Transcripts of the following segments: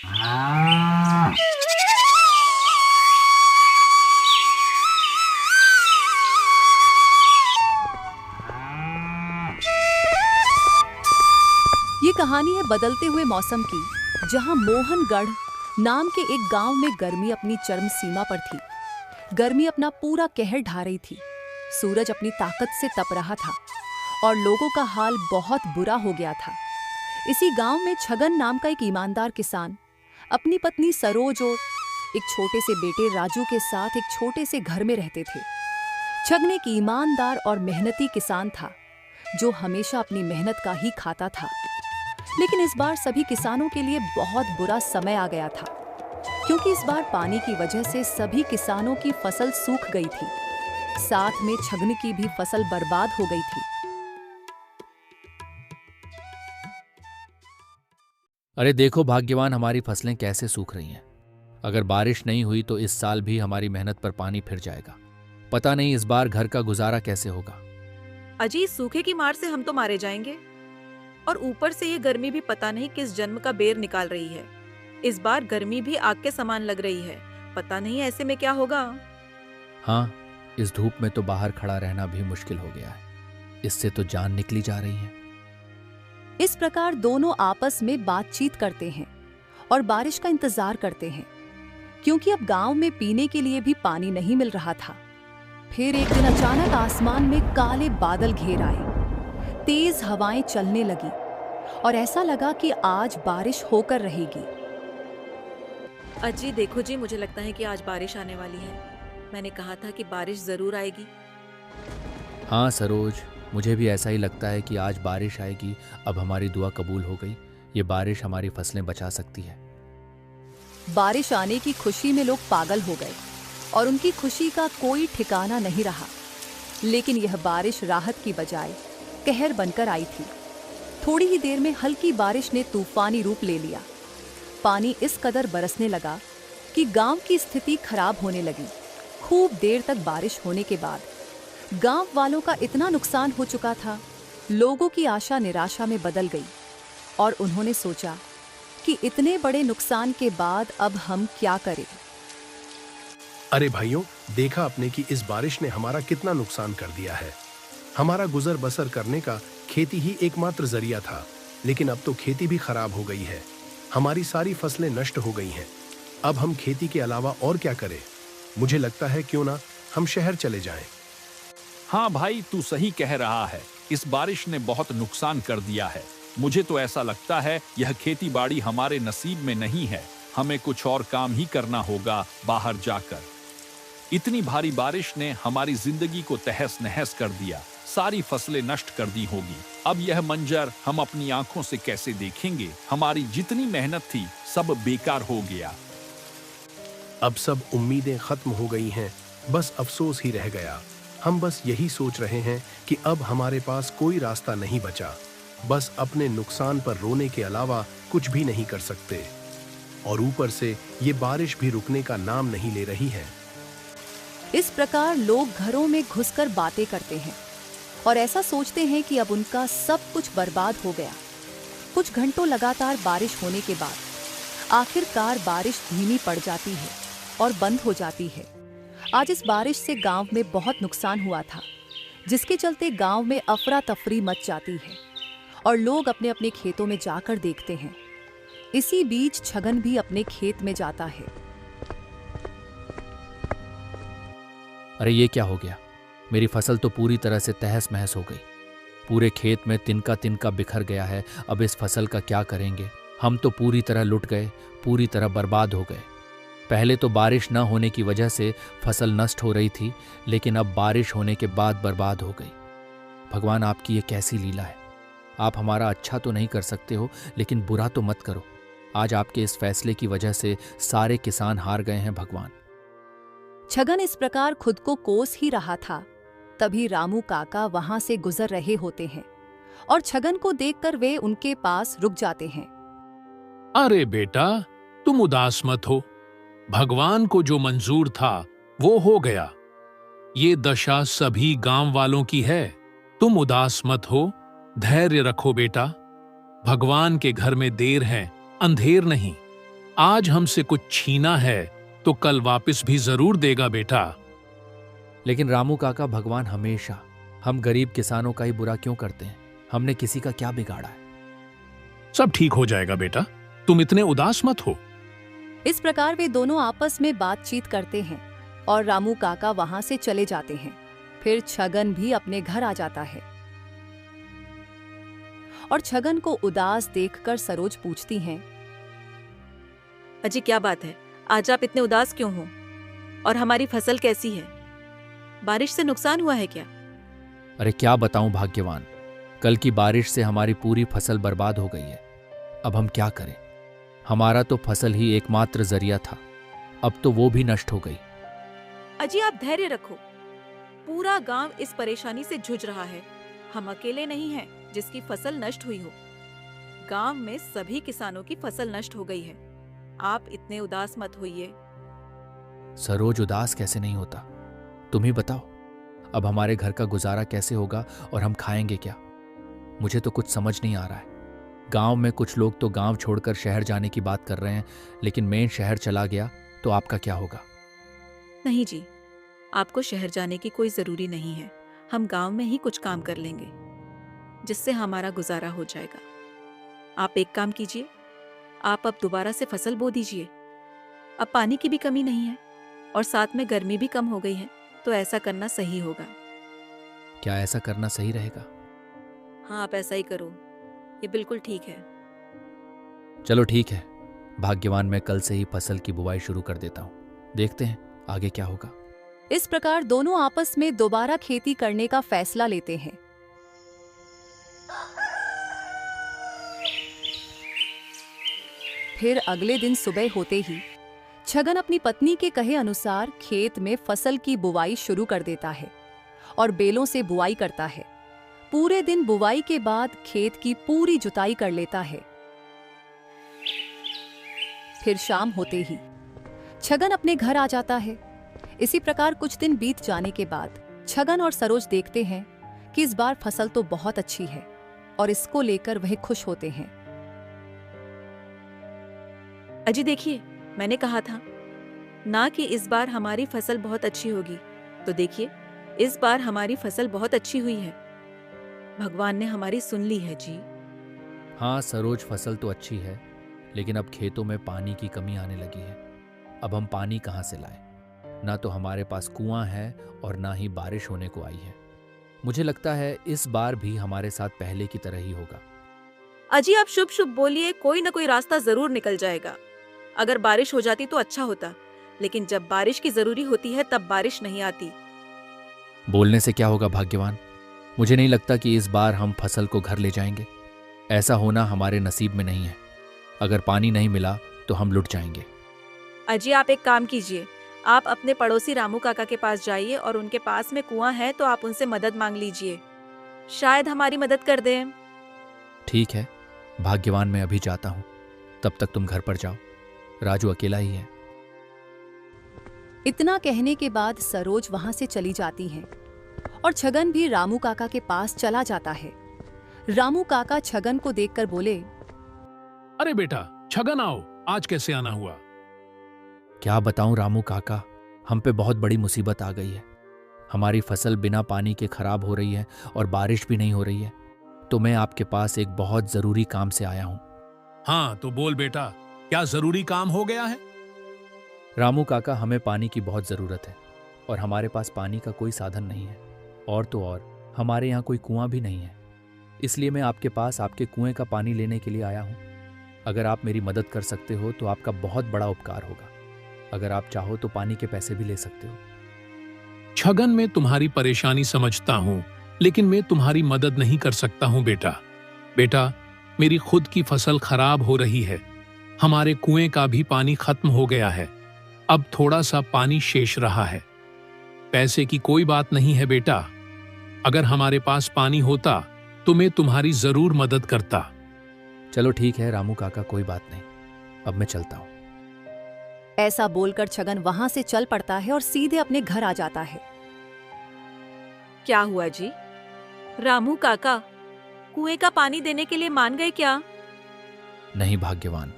ये कहानी है बदलते हुए मौसम की, जहां मोहनगढ़ नाम के एक गांव में गर्मी अपनी चरम सीमा पर थी। गर्मी अपना पूरा कहर ढा रही थी। सूरज अपनी ताकत से तप रहा था और लोगों का हाल बहुत बुरा हो गया था। इसी गांव में छगन नाम का एक ईमानदार किसान अपनी पत्नी सरोज और एक छोटे से बेटे राजू के साथ एक छोटे से घर में रहते थे। छगन एक ईमानदार और मेहनती किसान था जो हमेशा अपनी मेहनत का ही खाता था। लेकिन इस बार सभी किसानों के लिए बहुत बुरा समय आ गया था, क्योंकि इस बार पानी की वजह से सभी किसानों की फसल सूख गई थी। साथ में छगन की भी फसल बर्बाद हो गई थी। अरे देखो भाग्यवान, हमारी फसलें कैसे सूख रही हैं। अगर बारिश नहीं हुई तो इस साल भी हमारी मेहनत पर पानी फिर जाएगा। पता नहीं इस बार घर का गुजारा कैसे होगा। अजी, सूखे की मार से हम तो मारे जाएंगे, और ऊपर से ये गर्मी भी पता नहीं किस जन्म का बेर निकाल रही है। इस बार गर्मी भी आग के समान लग रही है। पता नहीं ऐसे में क्या होगा। हाँ, इस धूप में तो बाहर खड़ा रहना भी मुश्किल हो गया है। इससे तो जान निकली जा रही है। इस प्रकार दोनों आपस में बातचीत करते हैं और बारिश का इंतजार करते हैं, क्योंकि अब गांव में पीने के लिए भी पानी नहीं मिल रहा था। फिर एक दिन अचानक आसमान में काले बादल घेर आए। तेज हवाएं चलने लगी और ऐसा लगा कि आज बारिश होकर रहेगी। अजी देखो जी, मुझे लगता है कि आज बारिश आने वाली है। मैंने कहा था कि बारिश जरूर आएगी। हाँ सरोज, मुझे भी ऐसा ही लगता है कि आज बारिश आएगी। अब हमारी दुआ कबूल हो गई। ये बारिश हमारी फसलें बचा सकती है। बारिश आने की खुशी में लोग पागल हो गए और उनकी खुशी का कोई ठिकाना नहीं रहा। लेकिन यह बारिश राहत की बजाय कहर बनकर आई थी। थोड़ी ही देर में हल्की बारिश ने तूफानी रूप ले लिया। पानी इस कदर बरसने लगा कि गांव की स्थिति खराब होने लगी। खूब देर तक बारिश होने के बाद गांव वालों का इतना नुकसान हो चुका था, लोगों की आशा निराशा में बदल गई और उन्होंने सोचा कि इतने बड़े नुकसान के बाद अब हम क्या करें। अरे भाइयों, देखा आपने कि इस बारिश ने हमारा कितना नुकसान कर दिया है। हमारा गुजर बसर करने का खेती ही एकमात्र जरिया था, लेकिन अब तो खेती भी खराब हो गई है। हमारी सारी फसलें नष्ट हो गई हैं। अब हम खेती के अलावा और क्या करें? मुझे लगता है क्यों ना हम शहर चले जाएं। हाँ भाई, तू सही कह रहा है। इस बारिश ने बहुत नुकसान कर दिया है। मुझे तो ऐसा लगता है यह खेती बाड़ी हमारे नसीब में नहीं है। हमें कुछ और काम ही करना होगा बाहर जाकर। इतनी भारी बारिश ने हमारी जिंदगी को तहस नहस कर दिया। सारी फसलें नष्ट कर दी होगी। अब यह मंजर हम अपनी आंखों से कैसे देखेंगे? हमारी जितनी मेहनत थी सब बेकार हो गया। अब सब उम्मीदें खत्म हो गई हैं, बस अफसोस ही रह गया। हम बस यही सोच रहे हैं कि अब हमारे पास कोई रास्ता नहीं बचा। बस अपने नुकसान पर रोने के अलावा कुछ भी नहीं कर सकते। और ऊपर से ये बारिश भी रुकने का नाम नहीं ले रही है। इस प्रकार लोग घरों में घुसकर बातें करते हैं और ऐसा सोचते हैं कि अब उनका सब कुछ बर्बाद हो गया। कुछ घंटों लगातार बारिश होने के बाद आखिरकार बारिश धीमी पड़ जाती है और बंद हो जाती है। आज इस बारिश से गांव में बहुत नुकसान हुआ था, जिसके चलते गांव में अफरा तफरी मच जाती है और लोग अपने अपने खेतों में जाकर देखते हैं। इसी बीच छगन भी अपने खेत में जाता है। अरे ये क्या हो गया? मेरी फसल तो पूरी तरह से तहस महस हो गई। पूरे खेत में तिनका तिनका बिखर गया है। अब इस फसल का क्या करेंगे? हम तो पूरी तरह लुट गए, पूरी तरह बर्बाद हो गए। पहले तो बारिश न होने की वजह से फसल नष्ट हो रही थी, लेकिन अब बारिश होने के बाद बर्बाद हो गई। भगवान, आपकी ये कैसी लीला है? आप हमारा अच्छा तो नहीं कर सकते हो, लेकिन बुरा तो मत करो। आज आपके इस फैसले की वजह से सारे किसान हार गए हैं भगवान। छगन इस प्रकार खुद को कोस ही रहा था, तभी रामू काका वहां से गुजर रहे होते हैं और छगन को देखकर वे उनके पास रुक जाते हैं। अरे बेटा, तुम उदास मत हो। भगवान को जो मंजूर था वो हो गया। ये दशा सभी गांव वालों की है। तुम उदास मत हो, धैर्य रखो बेटा। भगवान के घर में देर है, अंधेर नहीं। आज हमसे कुछ छीना है तो कल वापस भी जरूर देगा बेटा। लेकिन रामू काका, भगवान हमेशा हम गरीब किसानों का ही बुरा क्यों करते हैं? हमने किसी का क्या बिगाड़ा है? सब ठीक हो जाएगा बेटा, तुम इतने उदास मत हो। इस प्रकार वे दोनों आपस में बातचीत करते हैं और रामू काका वहां से चले जाते हैं। फिर छगन भी अपने घर आ जाता है और छगन को उदास देखकर सरोज पूछती हैं, अजी क्या बात है, आज आप इतने उदास क्यों हो? और हमारी फसल कैसी है? बारिश से नुकसान हुआ है क्या? अरे क्या बताऊं भाग्यवान, कल की बारिश से हमारी पूरी फसल बर्बाद हो गई है। अब हम क्या करें? हमारा तो फसल ही एकमात्र जरिया था, अब तो वो भी नष्ट हो गई। अजी आप धैर्य रखो, पूरा गांव इस परेशानी से जूझ रहा है। हम अकेले नहीं हैं जिसकी फसल नष्ट हुई हो। गांव में सभी किसानों की फसल नष्ट हो गई है। आप इतने उदास मत होइए। सरोज, उदास कैसे नहीं होता? तुम ही बताओ, अब हमारे घर का गुजारा कैसे होगा और हम खाएंगे क्या? मुझे तो कुछ समझ नहीं आ रहा है। गांव में कुछ लोग तो गांव छोड़कर शहर जाने की बात कर रहे हैं, लेकिन मैं शहर चला गया तो आपका क्या होगा? नहीं जी, आपको शहर जाने की कोई जरूरी नहीं है। हम गांव में ही कुछ काम कर लेंगे जिससे हमारा गुजारा हो जाएगा। आप एक काम कीजिए, आप अब दोबारा से फसल बो दीजिए। अब पानी की भी कमी नहीं है और साथ में गर्मी भी कम हो गई है, तो ऐसा करना सही होगा। क्या ऐसा करना सही रहेगा? हाँ, आप ऐसा ही करो, ये बिल्कुल ठीक है। चलो ठीक है भाग्यवान, मैं कल से ही फसल की बुवाई शुरू कर देता हूँ। देखते हैं आगे क्या होगा। इस प्रकार दोनों आपस में दोबारा खेती करने का फैसला लेते हैं। फिर अगले दिन सुबह होते ही छगन अपनी पत्नी के कहे अनुसार खेत में फसल की बुवाई शुरू कर देता है और बेलों से बुवाई करता है। पूरे दिन बुवाई के बाद खेत की पूरी जुताई कर लेता है। फिर शाम होते ही छगन अपने घर आ जाता है। इसी प्रकार कुछ दिन बीत जाने के बाद छगन और सरोज देखते हैं कि इस बार फसल तो बहुत अच्छी है और इसको लेकर वह खुश होते हैं। अजी देखिए, मैंने कहा था ना कि इस बार हमारी फसल बहुत अच्छी होगी, तो देखिए इस बार हमारी फसल बहुत अच्छी हुई है। भगवान ने हमारी सुन ली है जी। हाँ सरोज, फसल तो अच्छी है, लेकिन अब खेतों में पानी की कमी आने लगी है। अब हम पानी कहाँ से लाएं? ना तो हमारे पास कुआं है और ना ही बारिश होने को आई है। मुझे लगता है इस बार भी हमारे साथ पहले की तरह ही होगा। अजी आप शुभ शुभ बोलिए, कोई ना कोई रास्ता जरूर निकल जाएगा। अगर बारिश हो जाती तो अच्छा होता, लेकिन जब बारिश की जरूरी होती है तब बारिश नहीं आती। बोलने से क्या होगा भाग्यवान? मुझे नहीं लगता कि इस बार हम फसल को घर ले जाएंगे। ऐसा होना हमारे नसीब में नहीं है। अगर पानी नहीं मिला तो हम लुट जाएंगे। अजी आप एक काम कीजिए, आप अपने पड़ोसी रामू काका के पास जाइए और उनके पास में कुआं है तो आप उनसे मदद मांग लीजिए, शायद हमारी मदद कर दें। ठीक है भाग्यवान, मैं अभी जाता हूँ, तब तक तुम घर पर जाओ। राजू अकेला ही है। इतना कहने के बाद सरोज वहां से चली जाती हैं और छगन भी रामू काका के पास चला जाता है। रामू काका छगन को देखकर बोले, अरे बेटा छगन आओ, आज कैसे आना हुआ? क्या बताऊं रामू काका, हम पे बहुत बड़ी मुसीबत आ गई है। हमारी फसल बिना पानी के खराब हो रही है और बारिश भी नहीं हो रही है, तो मैं आपके पास एक बहुत जरूरी काम से आया हूं। हाँ तो बोल बेटा, क्या जरूरी काम हो गया है? रामू काका, हमें पानी की बहुत जरूरत है और हमारे पास पानी का कोई साधन नहीं है, और तो और हमारे यहाँ कोई कुआं भी नहीं है। इसलिए मैं आपके पास आपके कुएं का पानी लेने के लिए आया हूं। अगर आप मेरी मदद कर सकते हो तो आपका बहुत बड़ा उपकार होगा। अगर आप चाहो तो पानी के पैसे भी ले सकते हो। छगन, मैं तुम्हारी परेशानी समझता हूँ, लेकिन मैं तुम्हारी मदद नहीं कर सकता हूँ बेटा। बेटा, मेरी खुद की फसल खराब हो रही है। हमारे कुएं का भी पानी खत्म हो गया है। अब थोड़ा सा पानी शेष रहा है। पैसे की कोई बात नहीं है बेटा। अगर हमारे पास पानी होता तो मैं तुम्हारी जरूर मदद करता। चलो ठीक है रामू काका, कोई बात नहीं, अब मैं चलता हूँ। ऐसा बोलकर छगन वहां से चल पड़ता है और सीधे अपने घर आ जाता है। क्या हुआ जी? रामू काका कुएं का पानी देने के लिए मान गए क्या? नहीं भाग्यवान,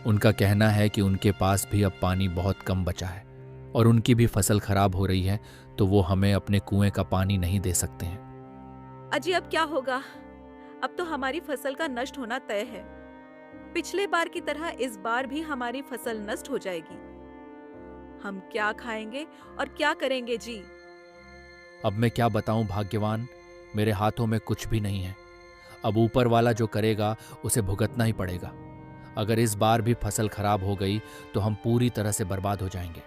उनका कहना है कि उनके पास भी अब पानी बहुत कम बचा है और उनकी भी फसल खराब हो रही है, तो वो हमें अपने कुएं का पानी नहीं दे सकते हैं। अजी अब क्या होगा? अब तो हमारी फसल का नष्ट होना तय है। पिछले बार की तरह इस बार भी हमारी फसल नष्ट हो जाएगी। हम क्या खाएंगे और क्या करेंगे जी? अब मैं क्या बताऊं भाग्यवान, मेरे हाथों में कुछ भी नहीं है। अब ऊपर वाला जो करेगा उसे भुगतना ही पड़ेगा। अगर इस बार भी फसल खराब हो गई तो हम पूरी तरह से बर्बाद हो जाएंगे।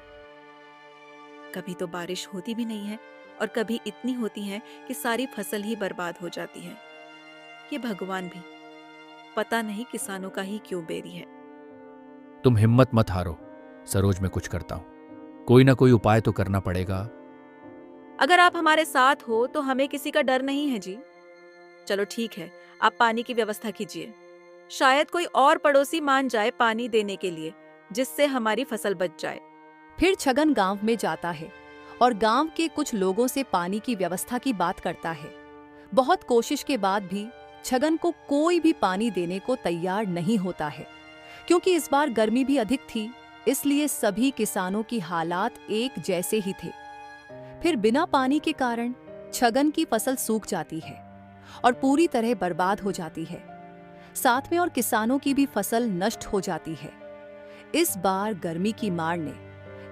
कभी तो बारिश होती भी नहीं है और कभी इतनी होती है कि सारी फसल ही बर्बाद हो जाती है। ये भगवान भी पता नहीं किसानों का ही क्यों बेरी है। तुम हिम्मत मत हारो सरोज, मैं कुछ करता हूं। कोई ना कोई उपाय तो करना पड़ेगा। अगर आप हमारे साथ हो तो हमें किसी का डर नहीं है जी। चलो ठीक है, आप पानी की व्यवस्था कीजिए। शायद कोई और पड़ोसी मान जाए पानी देने के लिए, जिससे हमारी फसल बच जाए। फिर छगन गांव में जाता है और गांव के कुछ लोगों से पानी की व्यवस्था की बात करता है। बहुत कोशिश के बाद भी छगन को कोई भी पानी देने को तैयार नहीं होता है, क्योंकि इस बार गर्मी भी अधिक थी, इसलिए सभी किसानों की हालात एक जैसे ही थे। फिर बिना पानी के कारण छगन की फसल सूख जाती है और पूरी तरह बर्बाद हो जाती है। साथ में और किसानों की भी फसल नष्ट हो जाती है। इस बार गर्मी की मार ने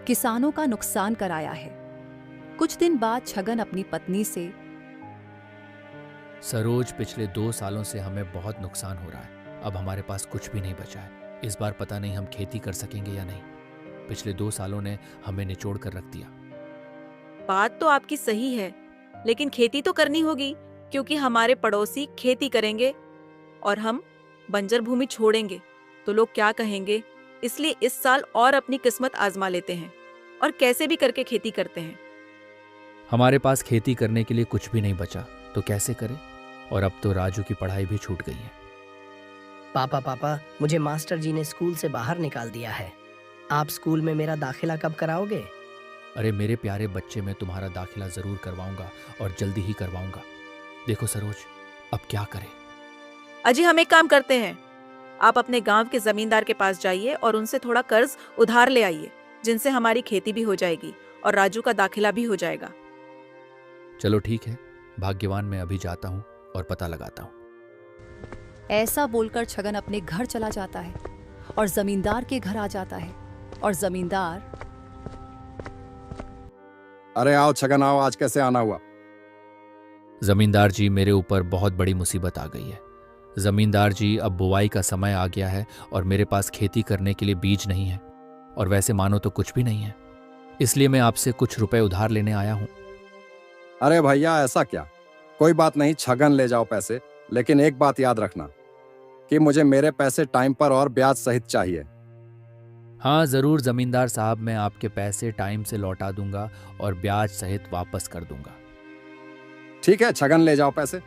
किसानों का नुकसान कराया है। कुछ दिन बाद छगन अपनी पत्नी से, सरोज, पिछले 2 सालों से हमें बहुत नुकसान हो रहा है। अब हमारे पास कुछ भी नहीं बचा है। इस बार पता नहीं हम खेती कर सकेंगे या नहीं। पिछले 2 सालों ने हमें निचोड़ कर रख दिया। बात तो आपकी सही है, लेकिन खेती तो करनी होगी, क्योंकि हमारे पड़ोसी खेती करेंगे और हम बंजर भूमि छोड़ेंगे तो लोग क्या कहेंगे। इसलिए इस साल और अपनी किस्मत आजमा लेते हैं और कैसे भी करके खेती करते हैं। हमारे पास खेती करने के लिए कुछ भी नहीं बचा तो कैसे करें? और अब तो राजू की पढ़ाई भी छूट गई है। पापा, मुझे मास्टर जी ने स्कूल से बाहर निकाल दिया है। आप स्कूल में मेरा दाखिला कब कराओगे? अरे मेरे प्यारे बच्चे, मैं तुम्हारा दाखिला जरूर करवाऊंगा और जल्दी ही करवाऊंगा। देखो सरोज, अब क्या करें? अजी हम एक काम करते हैं, आप अपने गांव के जमींदार के पास जाइए और उनसे थोड़ा कर्ज उधार ले आइए, जिनसे हमारी खेती भी हो जाएगी और राजू का दाखिला भी हो जाएगा। चलो ठीक है भाग्यवान, मैं अभी जाता हूँ और पता लगाता हूँ। ऐसा बोलकर छगन अपने घर चला जाता है और जमींदार के घर आ जाता है। और जमींदार, अरे आओ छगन आओ, आज कैसे आना हुआ? जमींदार जी, मेरे ऊपर बहुत बड़ी मुसीबत आ गई है। जमींदार जी, अब बुआई का समय आ गया है और मेरे पास खेती करने के लिए बीज नहीं है और वैसे मानो तो कुछ भी नहीं है। इसलिए मैं आपसे कुछ रुपए उधार लेने आया हूँ। अरे भैया ऐसा क्या, कोई बात नहीं, छगन ले जाओ पैसे, लेकिन एक बात याद रखना कि मुझे मेरे पैसे टाइम पर और ब्याज सहित चाहिए। हाँ जरूर जमींदार साहब, मैं आपके पैसे टाइम से लौटा दूंगा और ब्याज सहित वापस कर दूंगा। ठीक है, छगन ले जाओ पैसे।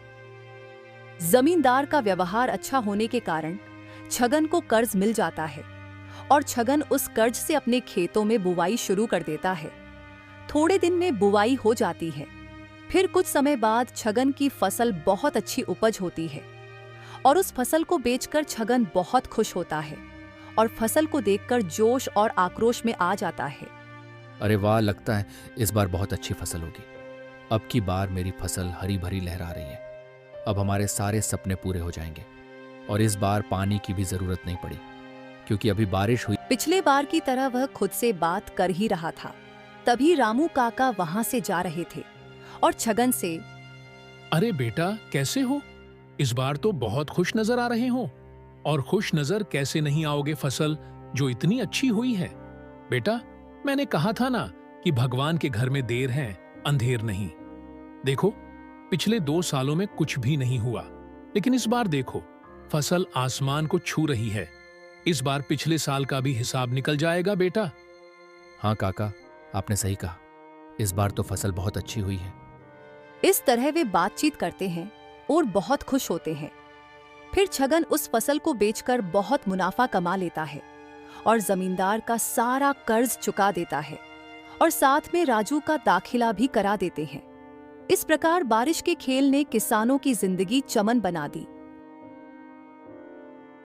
जमींदार का व्यवहार अच्छा होने के कारण छगन को कर्ज मिल जाता है और छगन उस कर्ज से अपने खेतों में बुवाई शुरू कर देता है। थोड़े दिन में बुवाई हो जाती है। फिर कुछ समय बाद छगन की फसल बहुत अच्छी उपज होती है और उस फसल को बेचकर छगन बहुत खुश होता है और फसल को देखकर जोश और आक्रोश में आ जाता है। अरे वाह, लगता है इस बार बहुत अच्छी फसल होगी। अब की बार मेरी फसल हरी भरी लहरा रही है। अब हमारे सारे सपने पूरे हो जाएंगे और इस बार पानी की भी जरूरत नहीं पड़ी, क्योंकि अभी बारिश हुई। पिछले बार की तरह वह खुद से बात कर ही रहा था, तभी रामू काका वहां से जा रहे थे और छगन से, अरे बेटा कैसे हो? इस बार तो बहुत खुश नजर आ रहे हो। और खुश नजर कैसे नहीं आओगे फसल जो इतनी अच्छी हुई है? बेटा मैंने कहा था ना कि भगवान के घर में देर है अंधेर नहीं। देखो पिछले 2 सालों में कुछ भी नहीं हुआ, लेकिन इस बार देखो फसल आसमान को छू रही है। इस बार पिछले साल का भी हिसाब निकल जाएगा बेटा। हाँ काका, आपने सही कहा, इस बार तो फसल बहुत अच्छी हुई है। इस तरह वे बातचीत करते हैं और बहुत खुश होते हैं। फिर छगन उस फसल को बेचकर बहुत मुनाफा कमा लेता है और जमींदार का सारा कर्ज चुका देता है और साथ में राजू का दाखिला भी करा देते हैं। इस प्रकार बारिश के खेल ने किसानों की जिंदगी चमन बना दी।